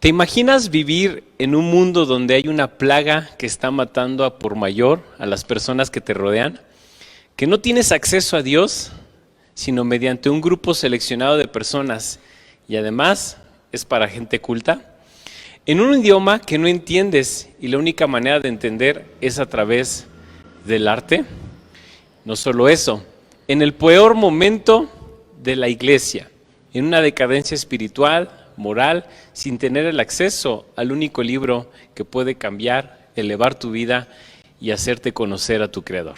¿Te imaginas vivir en un mundo donde hay una plaga que está matando a por mayor a las personas que te rodean? Que no tienes acceso a Dios, sino mediante un grupo seleccionado de personas y además es para gente culta. En un idioma que no entiendes y la única manera de entender es a través del arte. No solo eso, en el peor momento de la iglesia, en una decadencia espiritual, moral, sin tener el acceso al único libro que puede cambiar, elevar tu vida y hacerte conocer a tu Creador.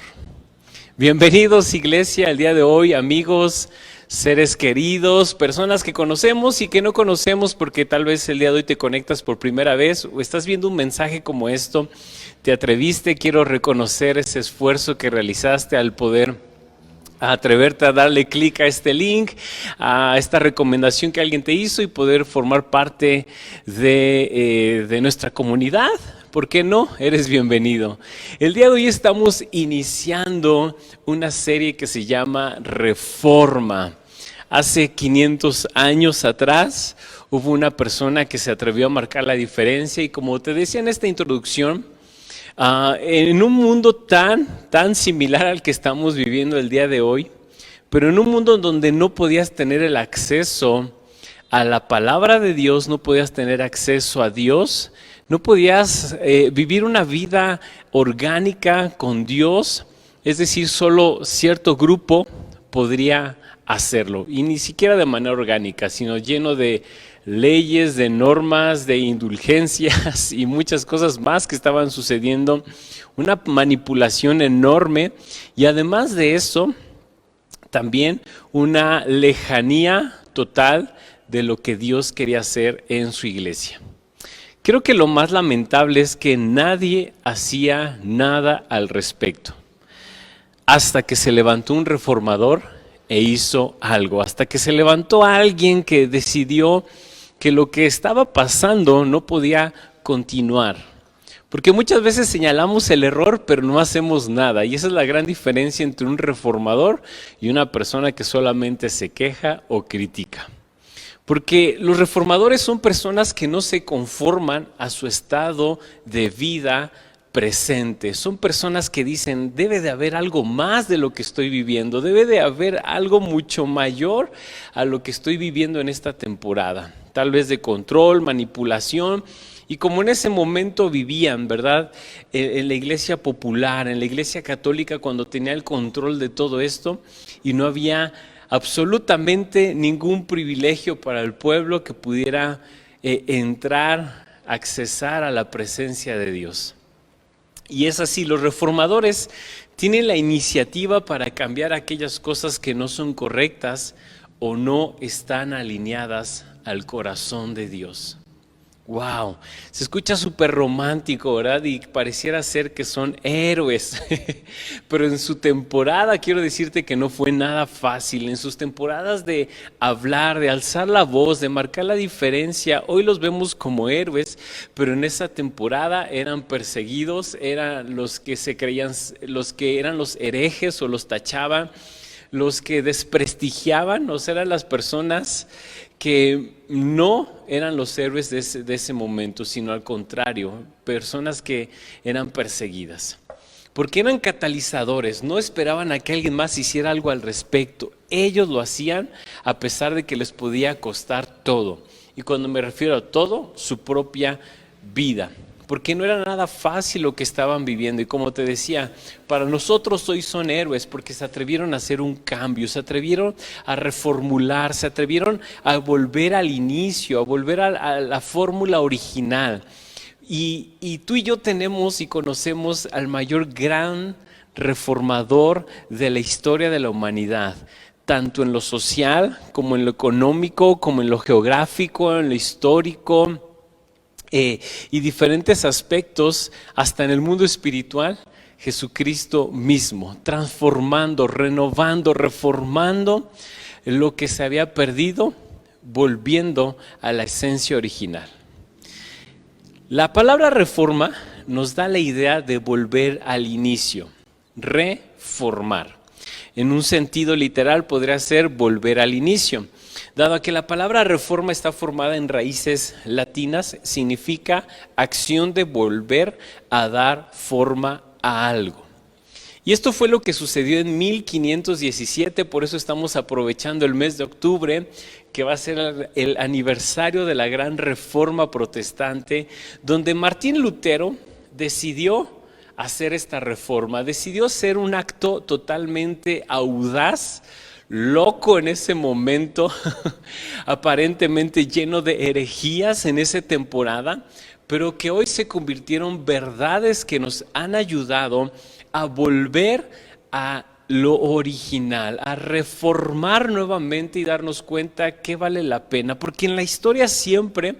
Bienvenidos, iglesia, el día de hoy, amigos, seres queridos, personas que conocemos y que no conocemos porque tal vez el día de hoy te conectas por primera vez o estás viendo un mensaje como esto, te atreviste, quiero reconocer ese esfuerzo que realizaste al poder atreverte a darle clic a este link, a esta recomendación que alguien te hizo y poder formar parte de nuestra comunidad. ¿Por qué no? Eres bienvenido. El día de hoy estamos iniciando una serie que se llama Reforma. Hace 500 años atrás hubo una persona que se atrevió a marcar la diferencia y como te decía en esta introducción, en un mundo tan similar al que estamos viviendo el día de hoy, pero en un mundo donde no podías tener el acceso a la palabra de Dios, no podías tener acceso a Dios, no podías vivir una vida orgánica con Dios, es decir, solo cierto grupo podría hacerlo, y ni siquiera de manera orgánica, sino lleno de leyes, de normas, de indulgencias y muchas cosas más que estaban sucediendo, una manipulación enorme y además de eso, también una lejanía total de lo que Dios quería hacer en su iglesia. Creo que lo más lamentable es que nadie hacía nada al respecto, hasta que se levantó un reformador e hizo algo, hasta que se levantó alguien que decidió que lo que estaba pasando no podía continuar. Porque muchas veces señalamos el error, pero no hacemos nada. Y esa es la gran diferencia entre un reformador y una persona que solamente se queja o critica. Porque los reformadores son personas que no se conforman a su estado de vida presente. Son personas que dicen, debe de haber algo más de lo que estoy viviendo, debe de haber algo mucho mayor a lo que estoy viviendo en esta temporada. Tal vez de control, manipulación, y como en ese momento vivían, ¿verdad? En la iglesia popular, en la iglesia católica, cuando tenía el control de todo esto, y no había absolutamente ningún privilegio para el pueblo que pudiera entrar, accesar a la presencia de Dios. Y es así, los reformadores tienen la iniciativa para cambiar aquellas cosas que no son correctas o no están alineadas al corazón de Dios. Wow, se escucha súper romántico, ¿verdad? Y pareciera ser que son héroes, pero en su temporada quiero decirte que no fue nada fácil. En sus temporadas de hablar, de alzar la voz, de marcar la diferencia, hoy los vemos como héroes, pero en esa temporada eran perseguidos, eran los que se creían, los que eran los herejes o los tachaban, los que desprestigiaban, o sea, eran las personas que no eran los héroes de ese momento, sino al contrario, personas que eran perseguidas. Porque eran catalizadores, no esperaban a que alguien más hiciera algo al respecto. Ellos lo hacían a pesar de que les podía costar todo. Y cuando me refiero a todo, su propia vida. Porque no era nada fácil lo que estaban viviendo. Y como te decía, para nosotros hoy son héroes porque se atrevieron a hacer un cambio, se atrevieron a reformular, se atrevieron a volver al inicio, a volver a la fórmula original. Y tú y yo tenemos y conocemos al mayor gran reformador de la historia de la humanidad. Tanto en lo social, como en lo económico, como en lo geográfico, en lo histórico. Y diferentes aspectos, hasta en el mundo espiritual, Jesucristo mismo, transformando, renovando, reformando lo que se había perdido, volviendo a la esencia original. La palabra reforma nos da la idea de volver al inicio, reformar. En un sentido literal podría ser volver al inicio. Dado que la palabra reforma está formada en raíces latinas, significa acción de volver a dar forma a algo. Y esto fue lo que sucedió en 1517, por eso estamos aprovechando el mes de octubre, que va a ser el aniversario de la gran reforma protestante, donde Martín Lutero decidió hacer esta reforma, decidió hacer un acto totalmente audaz, loco en ese momento, aparentemente lleno de herejías en esa temporada, pero que hoy se convirtieron verdades que nos han ayudado a volver a lo original, a reformar nuevamente y darnos cuenta que vale la pena, porque en la historia siempre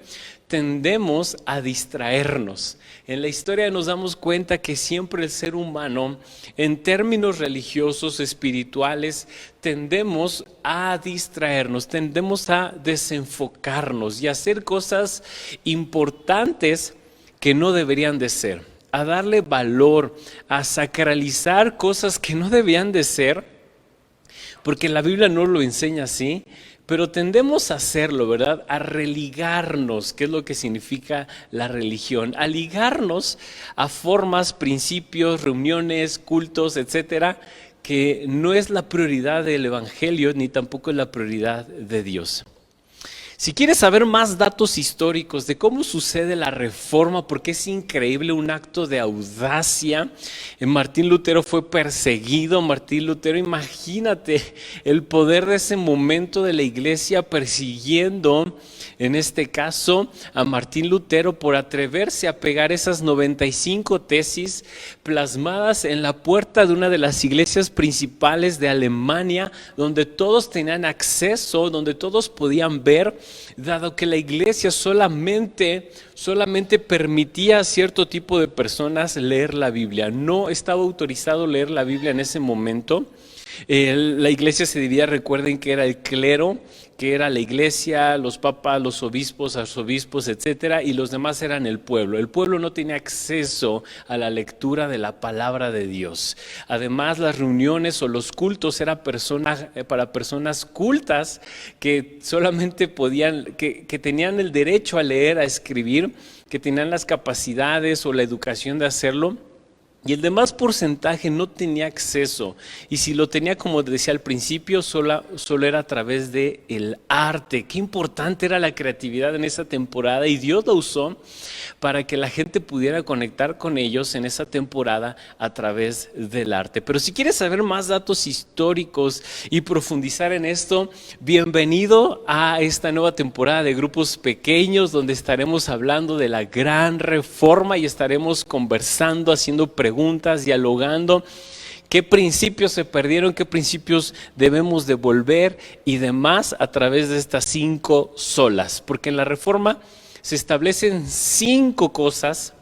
tendemos a distraernos. En la historia nos damos cuenta que siempre el ser humano, en términos religiosos, espirituales, tendemos a distraernos, tendemos a desenfocarnos y a hacer cosas importantes que no deberían de ser, a darle valor, a sacralizar cosas que no debían de ser, porque la Biblia no lo enseña así. Pero tendemos a hacerlo, ¿verdad? A religarnos, ¿qué es lo que significa la religión? A ligarnos a formas, principios, reuniones, cultos, etcétera, que no es la prioridad del Evangelio ni tampoco es la prioridad de Dios. Si quieres saber más datos históricos de cómo sucede la reforma, porque es increíble, un acto de audacia. Martín Lutero fue perseguido. Martín Lutero, imagínate el poder de ese momento de la iglesia persiguiendo, en este caso, a Martín Lutero por atreverse a pegar esas 95 tesis plasmadas en la puerta de una de las iglesias principales de Alemania, donde todos tenían acceso, donde todos podían ver, dado que la iglesia solamente permitía a cierto tipo de personas leer la Biblia. No estaba autorizado leer la Biblia en ese momento. La iglesia se dividía, recuerden que era el clero, que era la iglesia, los papas, los obispos, arzobispos, etcétera, y los demás eran el pueblo. El pueblo no tenía acceso a la lectura de la palabra de Dios. Además, las reuniones o los cultos eran para personas cultas que solamente que tenían el derecho a leer, a escribir, que tenían las capacidades o la educación de hacerlo. Y el demás porcentaje no tenía acceso, y si lo tenía, como decía al principio, solo era a través del arte. Qué importante era la creatividad en esa temporada, y Dios la usó para que la gente pudiera conectar con ellos en esa temporada a través del arte. Pero si quieres saber más datos históricos y profundizar en esto, bienvenido a esta nueva temporada de grupos pequeños, donde estaremos hablando de la gran reforma y estaremos conversando, haciendo preguntas, dialogando qué principios se perdieron, qué principios debemos devolver y demás a través de estas 5 solas, porque en la reforma se establecen 5 cosas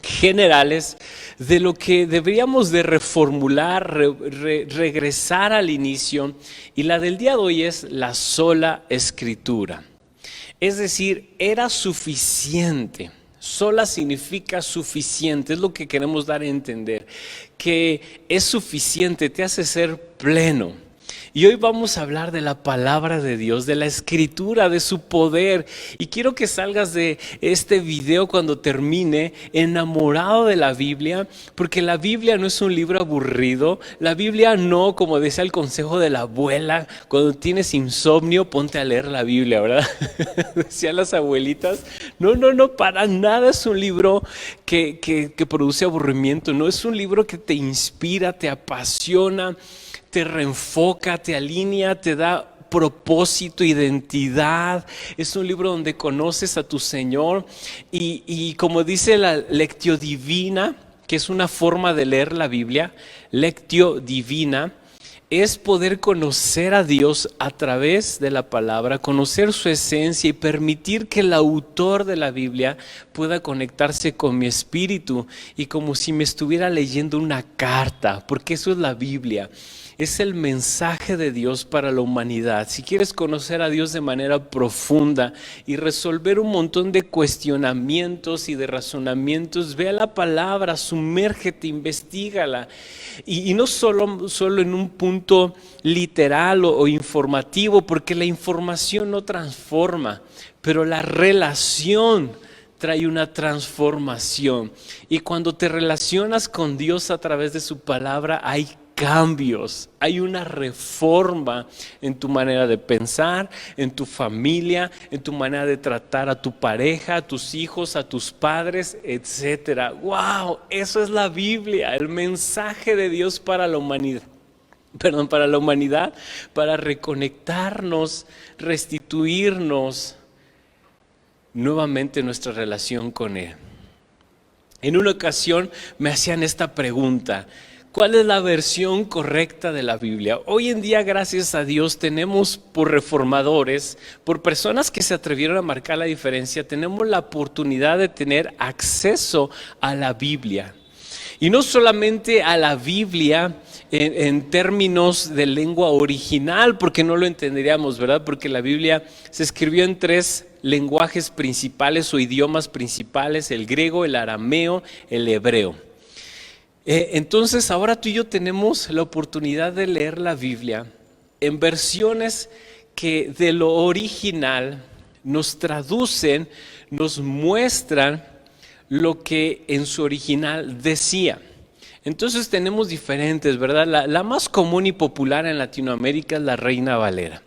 generales de lo que deberíamos de reformular, regresar al inicio, y la del día de hoy es la sola escritura. Es decir, era suficiente. Sola significa suficiente, es lo que queremos dar a entender, que es suficiente, te hace ser pleno. Y hoy vamos a hablar de la palabra de Dios, de la escritura, de su poder. Y quiero que salgas de este video cuando termine enamorado de la Biblia, porque la Biblia no es un libro aburrido. La Biblia no, como decía el consejo de la abuela, cuando tienes insomnio, ponte a leer la Biblia, ¿verdad? Decían las abuelitas. No, para nada es un libro que produce aburrimiento. No, es un libro que te inspira, te apasiona, te reenfoca, te alinea, te da propósito, identidad. Es un libro donde conoces a tu Señor y como dice la Lectio Divina, que es una forma de leer la Biblia, Lectio Divina, es poder conocer a Dios a través de la palabra, conocer su esencia y permitir que el autor de la Biblia pueda conectarse con mi espíritu y como si me estuviera leyendo una carta, porque eso es la Biblia. Es el mensaje de Dios para la humanidad. Si quieres conocer a Dios de manera profunda y resolver un montón de cuestionamientos y de razonamientos, ve a la palabra, sumérgete, investígala. Y no solo en un punto literal o informativo, porque la información no transforma, pero la relación trae una transformación. Y cuando te relacionas con Dios a través de su palabra, hay cambios, hay una reforma en tu manera de pensar, en tu familia, en tu manera de tratar a tu pareja, a tus hijos, a tus padres, etcétera. ¡Wow! Eso es la Biblia, el mensaje de Dios para la humanidad. Para reconectarnos, restituirnos nuevamente nuestra relación con Él. En una ocasión me hacían esta pregunta: ¿cuál es la versión correcta de la Biblia? Hoy en día, gracias a Dios, tenemos por reformadores, por personas que se atrevieron a marcar la diferencia, tenemos la oportunidad de tener acceso a la Biblia. Y no solamente a la Biblia en términos de lengua original, porque no lo entenderíamos, ¿verdad? Porque la Biblia se escribió en 3 lenguajes principales o idiomas principales: el griego, el arameo, el hebreo. Entonces ahora tú y yo tenemos la oportunidad de leer la Biblia en versiones que de lo original nos traducen, nos muestran lo que en su original decía. Entonces tenemos diferentes, ¿verdad? La más común y popular en Latinoamérica es la Reina Valera.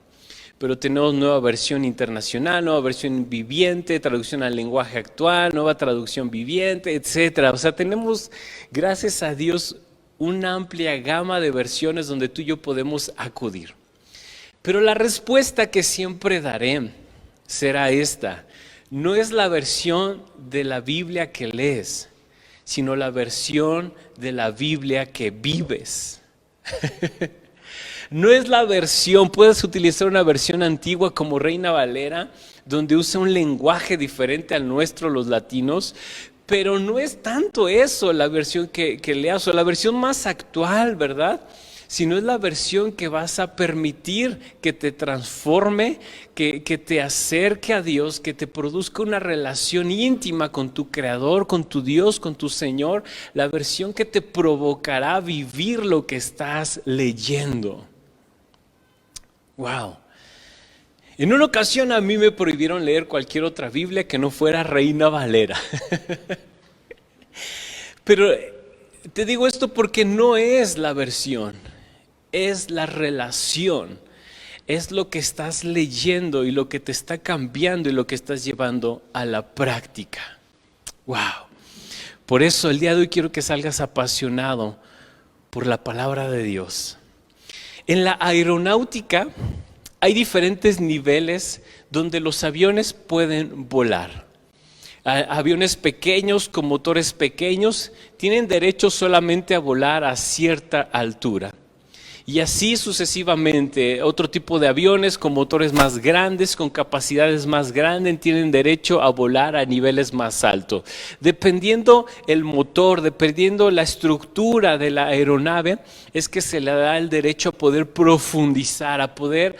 Pero tenemos nueva versión internacional, nueva versión viviente, traducción al lenguaje actual, nueva traducción viviente, etcétera. O sea, tenemos, gracias a Dios, una amplia gama de versiones donde tú y yo podemos acudir. Pero la respuesta que siempre daré será esta: no es la versión de la Biblia que lees, sino la versión de la Biblia que vives. No es la versión, puedes utilizar una versión antigua como Reina Valera, donde usa un lenguaje diferente al nuestro, los latinos, pero no es tanto eso la versión que leas, o la versión más actual, ¿verdad? Sino es la versión que vas a permitir que te transforme, que te acerque a Dios, que te produzca una relación íntima con tu Creador, con tu Dios, con tu Señor, la versión que te provocará vivir lo que estás leyendo. Wow. En una ocasión a mí me prohibieron leer cualquier otra Biblia que no fuera Reina Valera. Pero te digo esto porque no es la versión, es la relación, es lo que estás leyendo y lo que te está cambiando y lo que estás llevando a la práctica. Wow. Por eso el día de hoy quiero que salgas apasionado por la palabra de Dios. En la aeronáutica hay diferentes niveles donde los aviones pueden volar. Aviones pequeños con motores pequeños tienen derecho solamente a volar a cierta altura. Y así sucesivamente, otro tipo de aviones con motores más grandes, con capacidades más grandes, tienen derecho a volar a niveles más altos. Dependiendo el motor, dependiendo la estructura de la aeronave, es que se le da el derecho a poder profundizar, a poder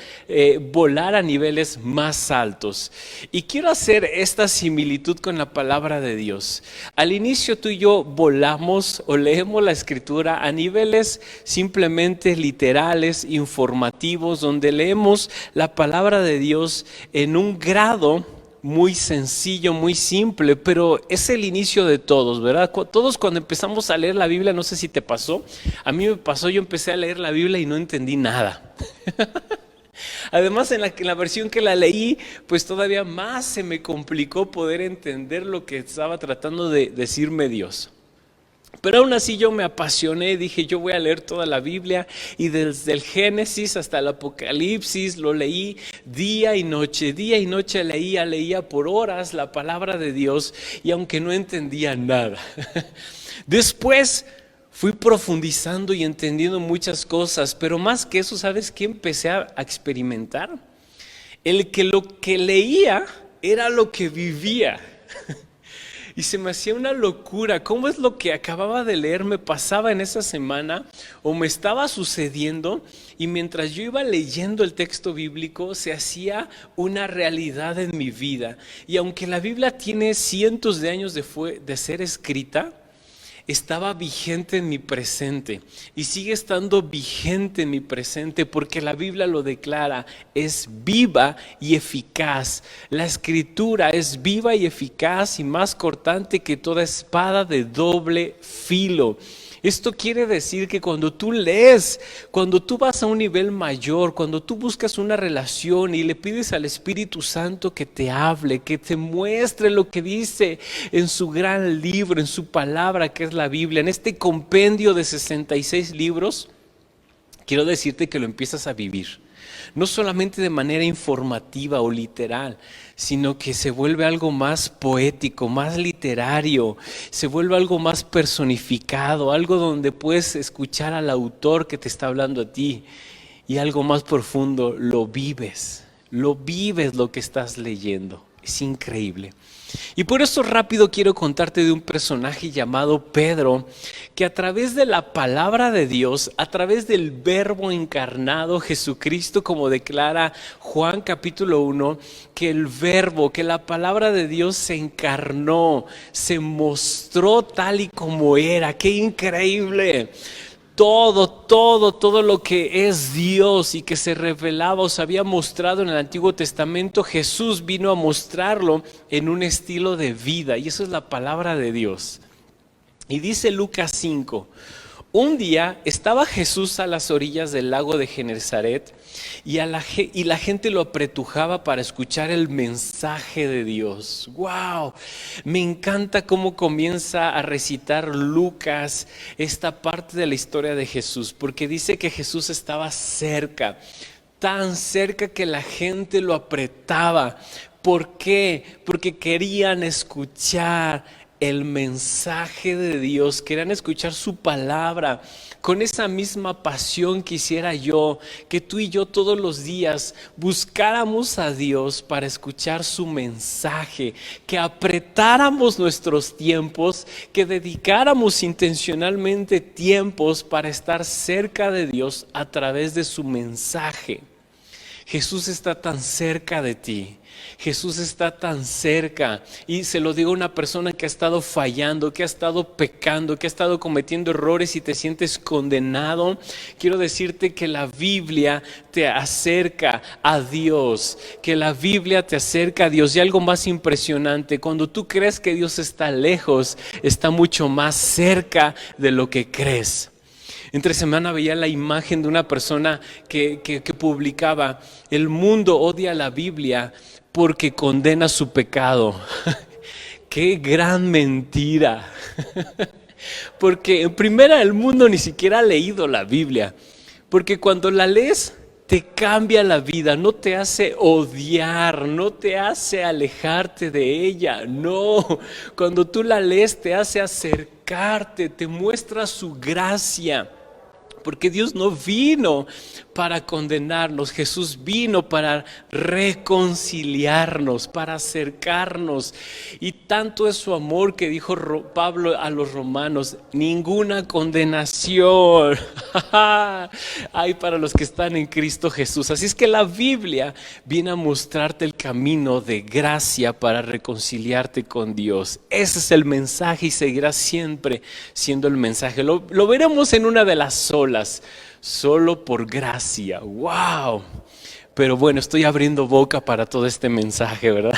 volar a niveles más altos. Y quiero hacer esta similitud con la palabra de Dios. Al inicio tú y yo volamos o leemos la Escritura a niveles simplemente literales, informativos, donde leemos la palabra de Dios en un grado muy sencillo, muy simple, pero es el inicio de todos, ¿verdad? Todos cuando empezamos a leer la Biblia, no sé si te pasó, a mí me pasó, yo empecé a leer la Biblia y no entendí nada. Además, en la versión que la leí, pues todavía más se me complicó poder entender lo que estaba tratando de decirme Dios. Pero aún así yo me apasioné, dije yo voy a leer toda la Biblia y desde el Génesis hasta el Apocalipsis lo leí día y noche leía por horas la palabra de Dios y aunque no entendía nada. Después fui profundizando y entendiendo muchas cosas, pero más que eso, ¿sabes qué empecé a experimentar? El que lo que leía era lo que vivía. Y se me hacía una locura. ¿Cómo es lo que acababa de leer me pasaba en esa semana o me estaba sucediendo? Y mientras yo iba leyendo el texto bíblico, se hacía una realidad en mi vida. Y aunque la Biblia tiene cientos de años de ser escrita, estaba vigente en mi presente y sigue estando vigente en mi presente porque la Biblia lo declara, es viva y eficaz. La escritura es viva y eficaz y más cortante que toda espada de doble filo. Esto quiere decir que cuando tú lees, cuando tú vas a un nivel mayor, cuando tú buscas una relación y le pides al Espíritu Santo que te hable, que te muestre lo que dice en su gran libro, en su palabra que es la Biblia, en este compendio de 66 libros, quiero decirte que lo empiezas a vivir. No solamente de manera informativa o literal, sino que se vuelve algo más poético, más literario, se vuelve algo más personificado, algo donde puedes escuchar al autor que te está hablando a ti y algo más profundo, lo vives lo que estás leyendo. Es increíble. Y por eso rápido quiero contarte de un personaje llamado Pedro, que a través de la palabra de Dios, a través del verbo encarnado Jesucristo, como declara Juan capítulo 1, que el verbo, que la palabra de Dios se encarnó, se mostró tal y como era. ¡Qué increíble! Todo lo que es Dios y que se revelaba o se había mostrado en el Antiguo Testamento, Jesús vino a mostrarlo en un estilo de vida, y eso es la palabra de Dios. Y dice Lucas 5, un día estaba Jesús a las orillas del lago de Genesaret y la gente lo apretujaba para escuchar el mensaje de Dios. ¡Wow! Me encanta cómo comienza a recitar Lucas esta parte de la historia de Jesús, porque dice que Jesús estaba cerca, tan cerca que la gente lo apretaba. ¿Por qué? Porque querían escuchar el mensaje de Dios, querían escuchar su palabra. Con esa misma pasión quisiera yo que tú y yo todos los días buscáramos a Dios para escuchar su mensaje, que apretáramos nuestros tiempos, que dedicáramos intencionalmente tiempos para estar cerca de Dios a través de su mensaje. Jesús está tan cerca de ti. Jesús está tan cerca, y se lo digo a una persona que ha estado fallando, que ha estado pecando, que ha estado cometiendo errores y te sientes condenado. Quiero decirte que la Biblia te acerca a Dios, que la Biblia te acerca a Dios. Y algo más impresionante, cuando tú crees que Dios está lejos, está mucho más cerca de lo que crees. Entre semana veía la imagen de una persona que publicaba: el mundo odia la Biblia porque condena su pecado. ¡Qué gran mentira! Porque en primera, el mundo ni siquiera ha leído la Biblia. Porque cuando la lees, te cambia la vida, no te hace odiar, no te hace alejarte de ella. No, cuando tú la lees te hace acercarte, te muestra su gracia. Porque Dios no vino para condenarnos, Jesús vino para reconciliarnos, para acercarnos. Y tanto es su amor que dijo Pablo a los romanos: ninguna condenación hay para los que están en Cristo Jesús. Así es que la Biblia viene a mostrarte el camino de gracia para reconciliarte con Dios. Ese es el mensaje y seguirá siempre siendo el mensaje. Lo veremos en una de las olas. Solo por gracia. ¡Wow! Pero bueno, estoy abriendo boca para todo este mensaje, ¿verdad?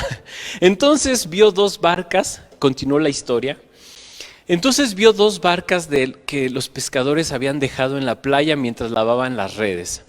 Entonces vio dos barcas, continuó la historia. Entonces vio dos barcas que los pescadores habían dejado en la playa mientras lavaban las redes.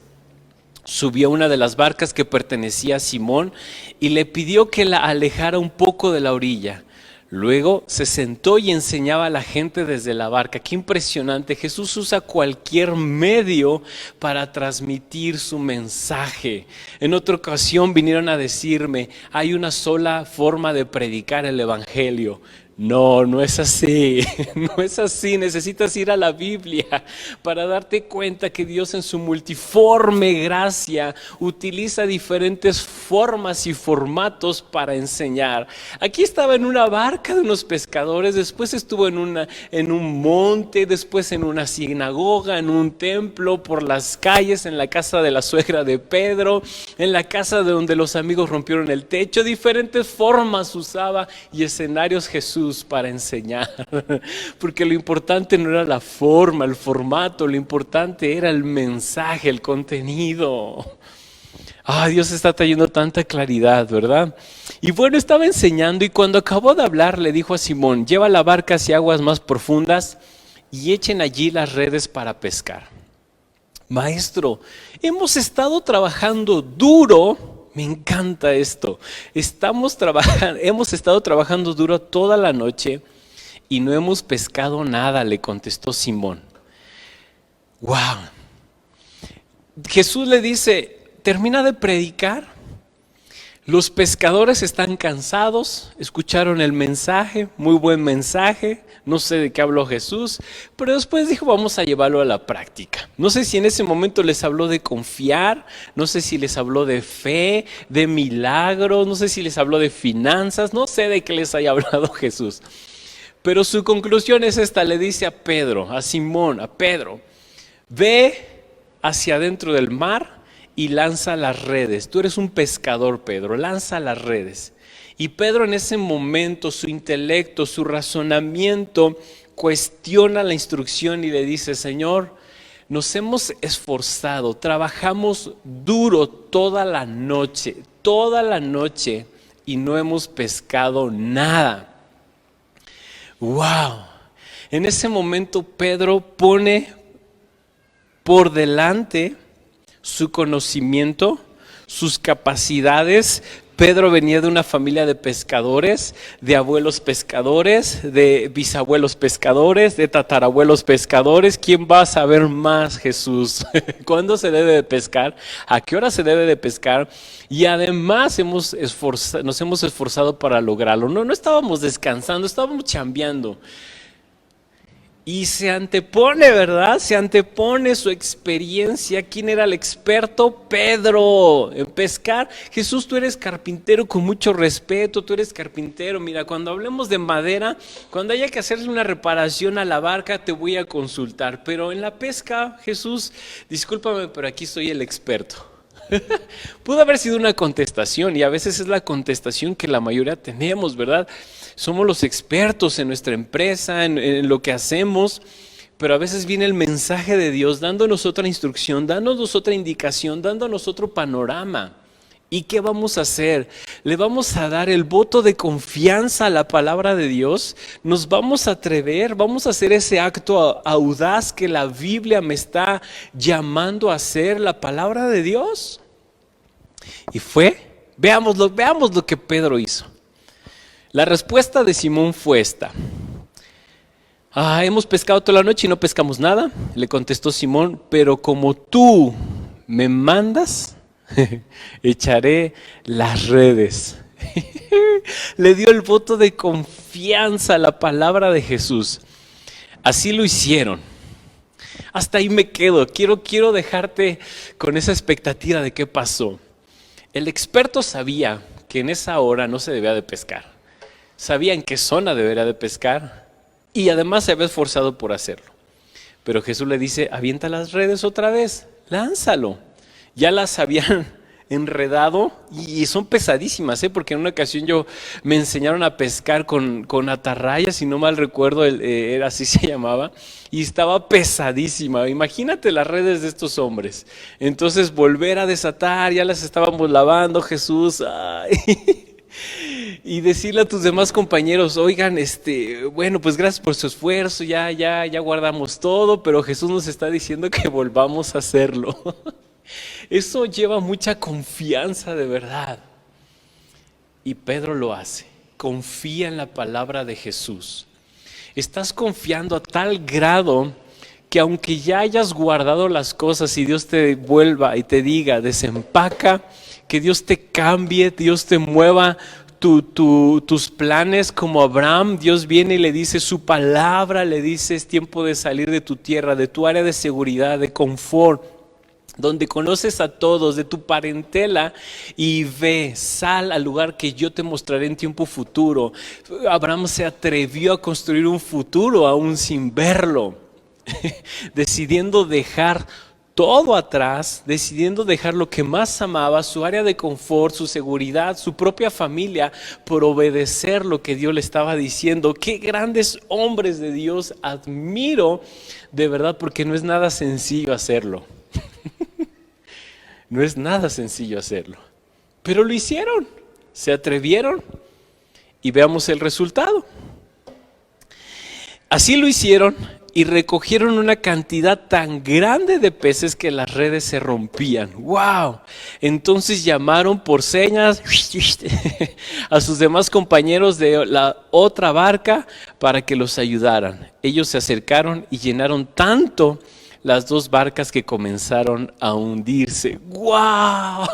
Subió a una de las barcas que pertenecía a Simón y le pidió que la alejara un poco de la orilla. Luego se sentó y enseñaba a la gente desde la barca. ¡Qué impresionante! Jesús usa cualquier medio para transmitir su mensaje. En otra ocasión vinieron a decirme: hay una sola forma de predicar el evangelio. No, no es así, no es así. Necesitas ir a la Biblia para darte cuenta que Dios en su multiforme gracia utiliza diferentes formas y formatos para enseñar. Aquí estaba en una barca de unos pescadores, después estuvo en un monte, después en una sinagoga, en un templo, por las calles, en la casa de la suegra de Pedro, en la casa de donde los amigos rompieron el techo. Diferentes formas usaba y escenarios Jesús para enseñar, porque lo importante no era la forma, el formato, lo importante era el mensaje, el contenido. Dios está trayendo tanta claridad, ¿verdad? Y bueno, estaba enseñando y cuando acabó de hablar le dijo a Simón: lleva la barca hacia aguas más profundas y echen allí las redes para pescar. Maestro, hemos estado trabajando duro. Me encanta esto. Hemos estado trabajando duro toda la noche y no hemos pescado nada, le contestó Simón. Wow. Jesús le dice: termina de predicar. Los pescadores están cansados, escucharon el mensaje, muy buen mensaje, no sé de qué habló Jesús, pero después dijo: vamos a llevarlo a la práctica. No sé si en ese momento les habló de confiar, no sé si les habló de fe, de milagros, no sé si les habló de finanzas, no sé de qué les haya hablado Jesús. Pero su conclusión es esta: le dice a Pedro, a Simón, a Pedro: ve hacia adentro del mar y lanza las redes. Tú eres un pescador, Pedro, lanza las redes. Y Pedro en ese momento, su intelecto, su razonamiento, cuestiona la instrucción y le dice: Señor, nos hemos esforzado, trabajamos duro toda la noche y no hemos pescado nada. ¡Wow! En ese momento Pedro pone por delante su conocimiento, sus capacidades. Pedro venía de una familia de pescadores, de abuelos pescadores, de bisabuelos pescadores, de tatarabuelos pescadores. ¿Quién va a saber más, Jesús? ¿Cuándo se debe de pescar? ¿A qué hora se debe de pescar? Y además nos hemos esforzado para lograrlo. No estábamos descansando, estábamos chambeando. Y se antepone, ¿verdad? Se antepone su experiencia. ¿Quién era el experto? Pedro, en pescar. Jesús, tú eres carpintero, con mucho respeto, tú eres carpintero. Mira, cuando hablemos de madera, cuando haya que hacerle una reparación a la barca, te voy a consultar. Pero en la pesca, Jesús, discúlpame, pero aquí soy el experto. Pudo haber sido una contestación, y a veces es la contestación que la mayoría tenemos, ¿verdad? Somos los expertos en nuestra empresa, en lo que hacemos, pero a veces viene el mensaje de Dios dándonos otra instrucción, dándonos otra indicación, dándonos otro panorama. ¿Y qué vamos a hacer? ¿Le vamos a dar el voto de confianza a la palabra de Dios? ¿Nos vamos a atrever? ¿Vamos a hacer ese acto audaz que la Biblia me está llamando a hacer, la palabra de Dios? Y veamos lo que Pedro hizo. La respuesta de Simón fue esta: hemos pescado toda la noche y no pescamos nada. Le contestó Simón: pero como tú me mandas, echaré las redes. Le dio el voto de confianza a la palabra de Jesús. Así lo hicieron. Hasta ahí me quedo. Quiero dejarte con esa expectativa de qué pasó. El experto sabía que en esa hora no se debía de pescar. Sabía en qué zona debería de pescar y además se había esforzado por hacerlo. Pero Jesús le dice: avienta las redes otra vez, lánzalo. Ya las habían enredado y son pesadísimas, porque en una ocasión me enseñaron a pescar con atarrayas, si no mal recuerdo, era así se llamaba, y estaba pesadísima. Imagínate las redes de estos hombres. Entonces volver a desatar, ya las estábamos lavando, Jesús, y decirle a tus demás compañeros: oigan, bueno, pues gracias por su esfuerzo, ya guardamos todo, pero Jesús nos está diciendo que volvamos a hacerlo. Eso lleva mucha confianza, de verdad. Y Pedro lo hace. Confía en la palabra de Jesús. Estás confiando a tal grado que aunque ya hayas guardado las cosas y Dios te vuelva y te diga: desempaca, que Dios te cambie, Dios te mueva tus planes como Abraham. Dios viene y le dice su palabra, le dice es tiempo de salir de tu tierra, de tu área de seguridad, de confort, donde conoces a todos, de tu parentela, y ve, sal al lugar que yo te mostraré en tiempo futuro. Abraham se atrevió a construir un futuro aún sin verlo, decidiendo dejar todo atrás, decidiendo dejar lo que más amaba, su área de confort, su seguridad, su propia familia, por obedecer lo que Dios le estaba diciendo. Qué grandes hombres de Dios admiro, de verdad, porque no es nada sencillo hacerlo. No es nada sencillo hacerlo, pero lo hicieron, se atrevieron y veamos el resultado. Así lo hicieron y recogieron una cantidad tan grande de peces que las redes se rompían. ¡Wow! Entonces llamaron por señas a sus demás compañeros de la otra barca para que los ayudaran. Ellos se acercaron y llenaron tanto las dos barcas que comenzaron a hundirse. ¡Wow!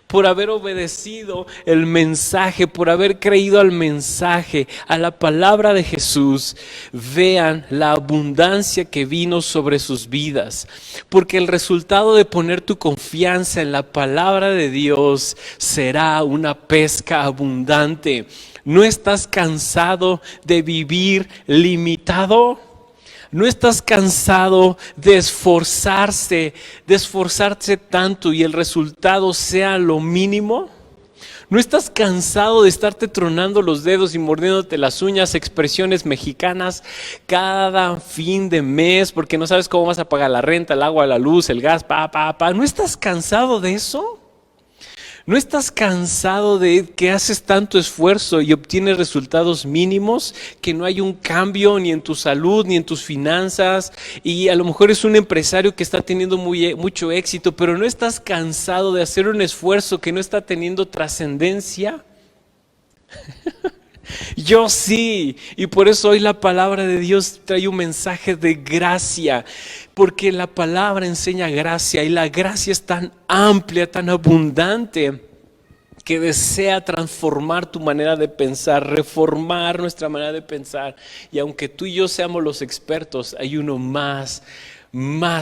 Por haber obedecido el mensaje, por haber creído al mensaje, a la palabra de Jesús, vean la abundancia que vino sobre sus vidas. Porque el resultado de poner tu confianza en la palabra de Dios será una pesca abundante. ¿No estás cansado de vivir limitado? ¿No estás cansado de esforzarse tanto y el resultado sea lo mínimo? ¿No estás cansado de estarte tronando los dedos y mordiéndote las uñas, expresiones mexicanas, cada fin de mes porque no sabes cómo vas a pagar la renta, el agua, la luz, el gas, ¿No estás cansado de eso? ¿No estás cansado de que haces tanto esfuerzo y obtienes resultados mínimos, que no hay un cambio ni en tu salud ni en tus finanzas? Y a lo mejor es un empresario que está teniendo mucho éxito, pero ¿no estás cansado de hacer un esfuerzo que no está teniendo trascendencia? Yo sí, y por eso hoy la palabra de Dios trae un mensaje de gracia, porque la palabra enseña gracia y la gracia es tan amplia, tan abundante, que desea transformar tu manera de pensar, reformar nuestra manera de pensar. Y aunque tú y yo seamos los expertos, hay uno más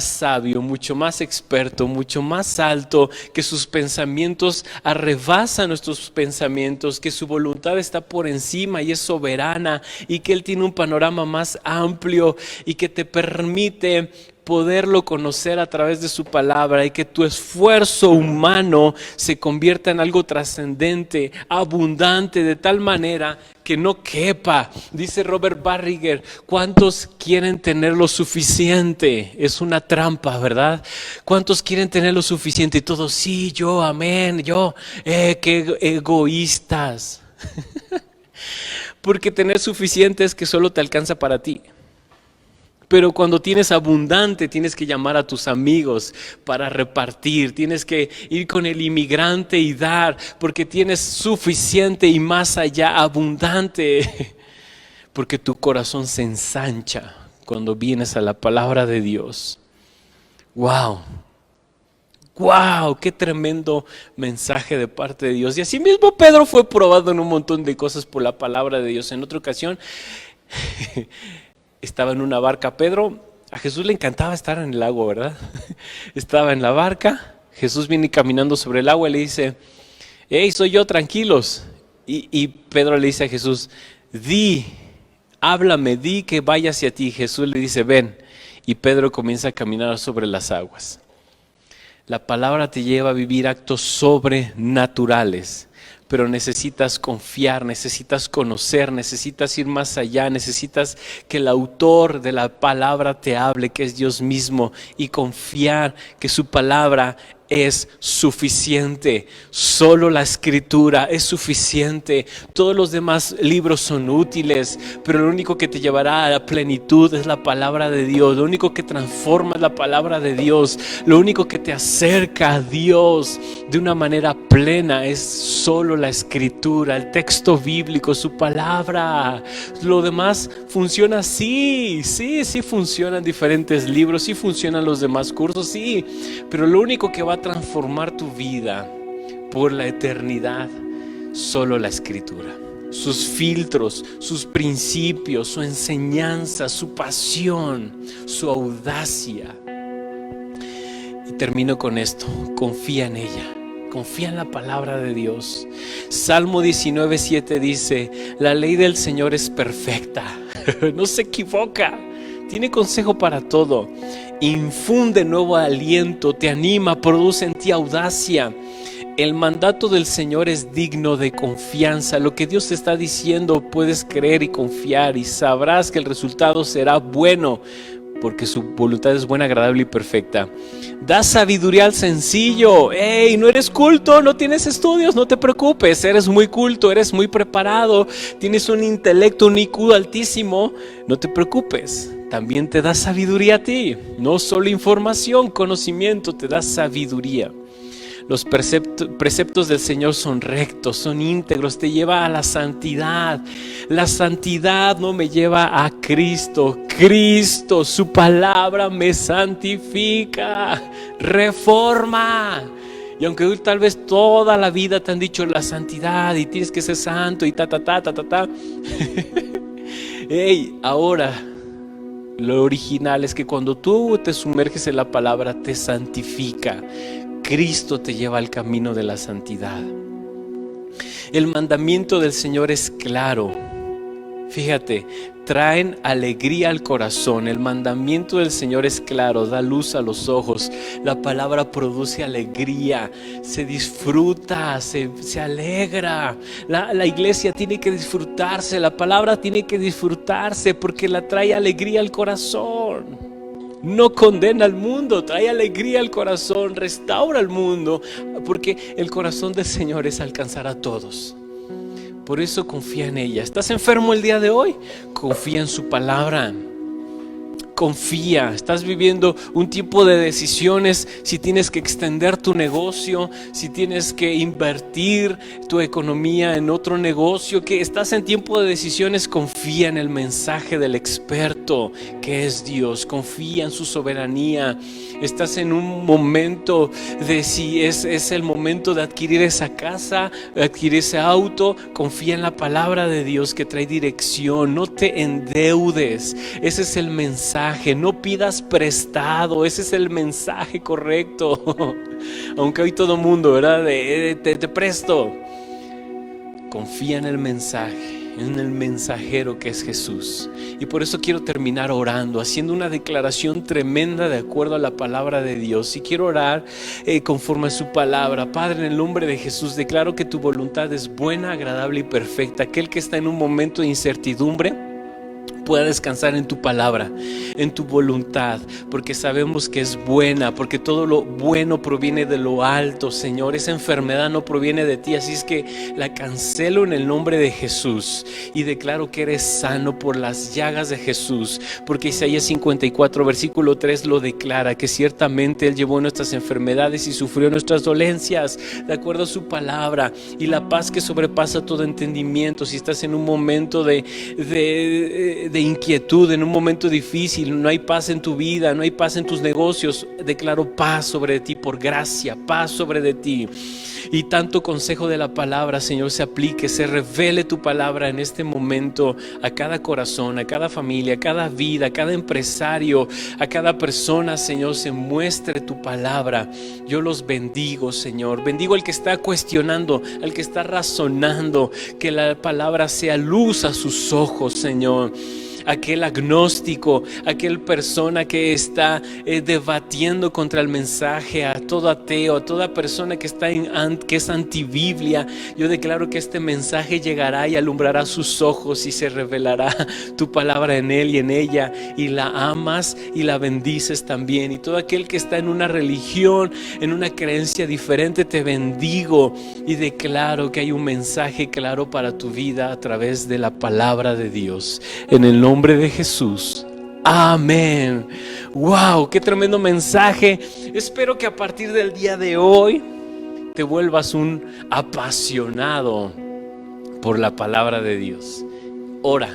sabio, mucho más experto, mucho más alto, que sus pensamientos arrebasan nuestros pensamientos, que su voluntad está por encima y es soberana, y que Él tiene un panorama más amplio y que te permite poderlo conocer a través de su palabra, y que tu esfuerzo humano se convierta en algo trascendente, abundante, de tal manera que no quepa. Dice Robert Barriger, ¿cuántos quieren tener lo suficiente? Es una trampa, ¿verdad? ¿Cuántos quieren tener lo suficiente? Y todos, sí, yo, amén, yo, qué egoístas. Porque tener suficiente es que solo te alcanza para ti. Pero cuando tienes abundante, tienes que llamar a tus amigos para repartir. Tienes que ir con el inmigrante y dar, porque tienes suficiente y más allá, abundante. Porque tu corazón se ensancha cuando vienes a la palabra de Dios. ¡Wow! ¡Wow! ¡Qué tremendo mensaje de parte de Dios! Y así mismo Pedro fue probado en un montón de cosas por la palabra de Dios. En otra ocasión estaba en una barca Pedro. A Jesús le encantaba estar en el agua, ¿verdad? Estaba en la barca. Jesús viene caminando sobre el agua y le dice, hey, soy yo, tranquilos. Y Pedro le dice a Jesús, háblame, di que vaya hacia ti. Jesús le dice, ven. Y Pedro comienza a caminar sobre las aguas. La palabra te lleva a vivir actos sobrenaturales, pero necesitas confiar, necesitas conocer, necesitas ir más allá, necesitas que el autor de la palabra te hable, que es Dios mismo, y confiar que su palabra es suficiente. Solo la escritura es suficiente. Todos los demás libros son útiles, pero lo único que te llevará a la plenitud es la palabra de Dios. Lo único que transforma es la palabra de Dios. Lo único que te acerca a Dios de una manera plena es solo la escritura, el texto bíblico, su palabra. Lo demás funciona, sí funcionan diferentes libros, sí funcionan los demás cursos, sí, pero lo único que va a transformar tu vida por la eternidad Solo la Escritura. Sus filtros, sus principios, su enseñanza, su pasión, su audacia. Y termino con esto: confía en ella. Confía en la palabra de Dios. Salmo 19:7 dice: la ley del Señor es perfecta, no se equivoca, tiene consejo para todo, infunde nuevo aliento, te anima, produce en ti audacia. El mandato del Señor es digno de confianza. Lo que Dios te está diciendo puedes creer y confiar, y sabrás que el resultado será bueno, porque su voluntad es buena, agradable y perfecta. Da sabiduría al sencillo. ¡Ey! No eres culto, no tienes estudios, no te preocupes. Eres muy culto, eres muy preparado, tienes un intelecto, un IQ altísimo. No te preocupes. También te da sabiduría a ti. No solo información, conocimiento, te da sabiduría. Los preceptos del Señor son rectos, son íntegros, te lleva a la santidad. La santidad no me lleva a Cristo. Cristo, su palabra me santifica, reforma. Y aunque hoy tal vez toda la vida te han dicho la santidad y tienes que ser santo y hey, ahora lo original es que cuando tú te sumerges en la palabra te santifica. Cristo te lleva al camino de la santidad. El mandamiento del Señor es claro. Fíjate, traen alegría al corazón. El mandamiento del Señor es claro, da luz a los ojos. La palabra produce alegría, se disfruta, se alegra. La iglesia tiene que disfrutarse, la palabra tiene que disfrutarse porque la trae alegría al corazón. No condena al mundo, trae alegría al corazón, restaura al mundo, porque el corazón del Señor es alcanzar a todos. Por eso confía en ella. ¿Estás enfermo el día de hoy? Confía en su palabra. Confía, estás viviendo un tiempo de decisiones, si tienes que extender tu negocio, si tienes que invertir tu economía en otro negocio, que estás en tiempo de decisiones, confía en el mensaje del experto que es Dios, confía en su soberanía. Estás en un momento de si es el momento de adquirir esa casa, de adquirir ese auto, confía en la palabra de Dios que trae dirección, no te endeudes, ese es el mensaje, no pidas prestado, ese es el mensaje correcto, aunque hoy todo mundo, ¿verdad? Te presto. Confía en el mensaje, en el mensajero que es Jesús. Y por eso quiero terminar orando, haciendo una declaración tremenda de acuerdo a la palabra de Dios. Y quiero orar conforme a su palabra. Padre, en el nombre de Jesús, declaro que tu voluntad es buena, agradable y perfecta. Aquel que está en un momento de incertidumbre pueda descansar en tu palabra, en tu voluntad, porque sabemos que es buena, porque todo lo bueno proviene de lo alto, Señor. Esa enfermedad no proviene de ti, así es que la cancelo en el nombre de Jesús y declaro que eres sano por las llagas de Jesús, porque Isaías 54 versículo 3 lo declara, que ciertamente Él llevó nuestras enfermedades y sufrió nuestras dolencias, de acuerdo a su palabra. Y la paz que sobrepasa todo entendimiento, si estás en un momento de inquietud, en un momento difícil, no hay paz en tu vida, no hay paz en tus negocios, declaro paz sobre ti por gracia, paz sobre de ti. Y tanto consejo de la palabra, Señor, se aplique, se revele tu palabra en este momento a cada corazón, a cada familia, a cada vida, a cada empresario, a cada persona, Señor, se muestre tu palabra. Yo los bendigo, Señor. Bendigo al que está cuestionando, al que está razonando, que la palabra sea luz a sus ojos, Señor. Aquel agnóstico, aquel persona que está debatiendo contra el mensaje, a todo ateo, a toda persona que que es antibiblia, yo declaro que este mensaje llegará y alumbrará sus ojos y se revelará tu palabra en él y en ella, y la amas y la bendices también. Y todo aquel que está en una religión, en una creencia diferente, te bendigo y declaro que hay un mensaje claro para tu vida a través de la palabra de Dios. En el nombre de Jesús. Amén. Wow, qué tremendo mensaje. Espero que a partir del día de hoy te vuelvas un apasionado por la palabra de Dios. Ora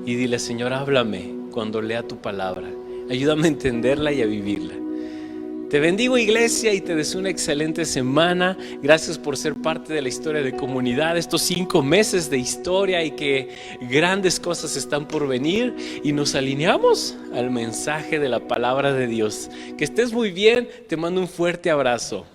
y dile: Señor, háblame cuando lea tu palabra. Ayúdame a entenderla y a vivirla. Te bendigo, iglesia, y te deseo una excelente semana. Gracias por ser parte de la historia de comunidad, estos 5 meses de historia, y que grandes cosas están por venir y nos alineamos al mensaje de la palabra de Dios. Que estés muy bien, te mando un fuerte abrazo.